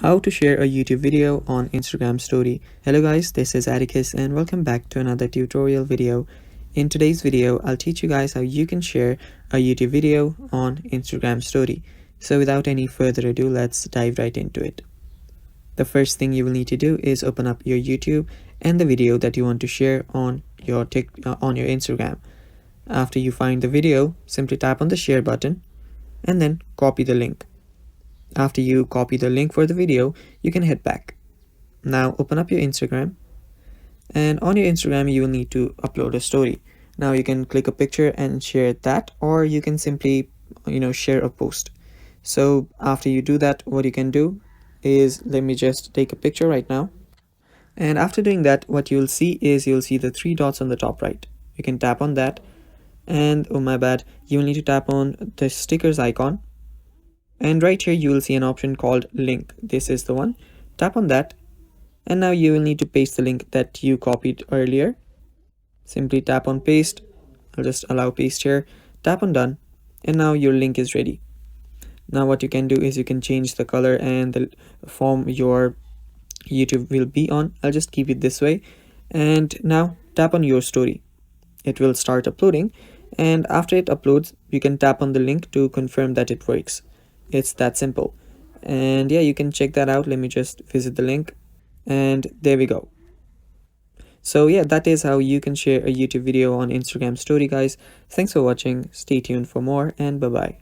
How to share a YouTube video on Instagram story. Hello guys, this is Atticus and welcome back to another tutorial video. In today's video, I'll teach you guys how you can share a YouTube video on Instagram story. So without any further ado, let's dive right into it. The first thing you will need to do is open up your YouTube and the video that you want to share on your Instagram. After you find the video, simply tap on the share button and then copy the link. After you copy the link for the video, you can head back. Now open up your Instagram, and on your Instagram you will need to upload a story. Now you can click a picture and share that, or you can simply share a post. So after you do that, what you can do is, let me just take a picture right now, and after doing that, what you'll see is you'll see the three dots on the top right. You can tap on that, and oh my bad, you will need to tap on the stickers icon. And right here you will see an option called link. This is the one. Tap on that, and now you will need to paste the link that you copied earlier. Simply tap on paste. I'll just allow paste here. Tap on done, and now your link is ready. Now what you can do is you can change the color and the form your YouTube will be on. I'll just keep it this way, and now tap on your story. It will start uploading, and after it uploads, you can tap on the link to confirm that it works. It's that simple. And yeah, you can check that out. Let me just visit the link, and there we go. So yeah, that is how you can share a YouTube video on Instagram story, guys. Thanks for watching. Stay tuned for more, and bye bye.